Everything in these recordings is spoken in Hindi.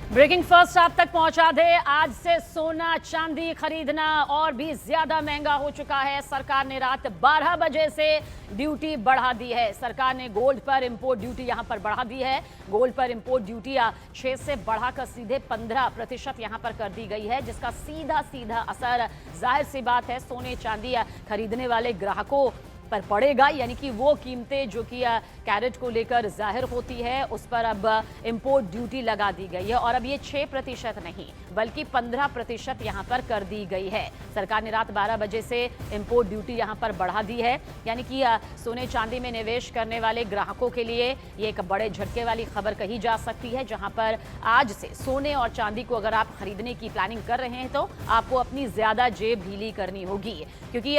ब्रेकिंग फर्स्ट आप तक पहुंचा दे। आज से सोना चांदी खरीदना और भी ज्यादा महंगा हो चुका है। सरकार ने रात 12 बजे से ड्यूटी बढ़ा दी है। सरकार ने गोल्ड पर इंपोर्ट ड्यूटी यहां पर बढ़ा दी है। गोल्ड पर इंपोर्ट ड्यूटी 6 से बढ़ाकर सीधे 15% यहां पर कर दी गई है, जिसका सीधा सीधा असर जाहिर सी बात है सोने चांदी खरीदने वाले ग्राहकों पर पड़ेगा। यानी कि वो कीमतें जो कि कैरेट को लेकर जाहिर होती है उस पर अब इंपोर्ट ड्यूटी लगा दी गई है और अब ये 6% नहीं बल्कि 15% यहां पर कर दी गई है। सरकार ने रात 12 बजे से इंपोर्ट ड्यूटी यहां पर बढ़ा दी है। यानी कि सोने चांदी में निवेश करने वाले ग्राहकों के लिए ये एक बड़े झटके वाली खबर कही जा सकती है, जहां पर आज से सोने और चांदी को अगर आप खरीदने की प्लानिंग कर रहे हैं तो आपको अपनी ज्यादा जेब ढीली करनी होगी, क्योंकि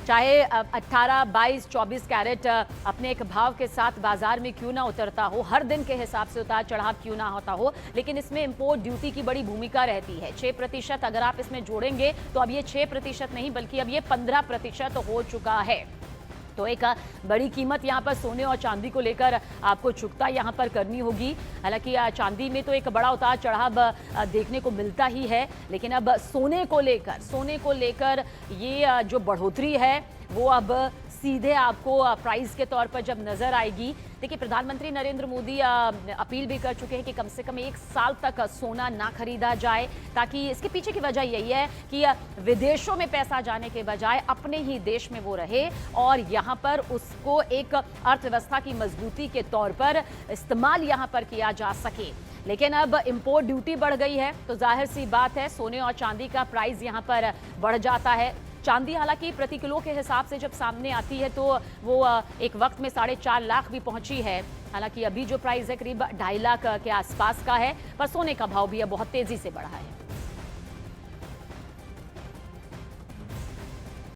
चाहे 18, 22, 24 कैरेट अपने एक भाव के साथ बाजार में क्यों ना उतरता हो, हर दिन के हिसाब से उतार चढ़ाव क्यों ना होता हो, लेकिन इसमें इंपोर्ट ड्यूटी की बड़ी भूमिका रहती है। 6% अगर आप इसमें जोड़ेंगे तो अब ये 6% नहीं बल्कि अब ये 15% हो चुका है। तो एक बड़ी कीमत यहां पर सोने और चांदी को लेकर आपको चुकता यहां पर करनी होगी। हालांकि चांदी में तो एक बड़ा उतार चढ़ाव देखने को मिलता ही है, लेकिन अब सोने को लेकर ये जो बढ़ोतरी है वो अब सीधे आपको प्राइस के तौर पर जब नजर आएगी। देखिए, प्रधानमंत्री नरेंद्र मोदी अपील भी कर चुके हैं कि कम से कम 1 साल तक सोना ना खरीदा जाए, ताकि इसके पीछे की वजह यही है कि विदेशों में पैसा जाने के बजाय अपने ही देश में वो रहे और यहाँ पर उसको एक अर्थव्यवस्था की मजबूती के तौर पर इस्तेमाल यहाँ पर किया जा सके। लेकिन अब इंपोर्ट ड्यूटी बढ़ गई है तो जाहिर सी बात है सोने और चांदी का प्राइस यहाँ पर बढ़ जाता है। चांदी हालांकि प्रति किलो के हिसाब से जब सामने आती है तो वो एक वक्त में 4.5 लाख भी पहुंची है। हालांकि अभी जो प्राइस है करीब 2.5 लाख के आसपास का है, पर सोने का भाव भी अब बहुत तेजी से बढ़ा है।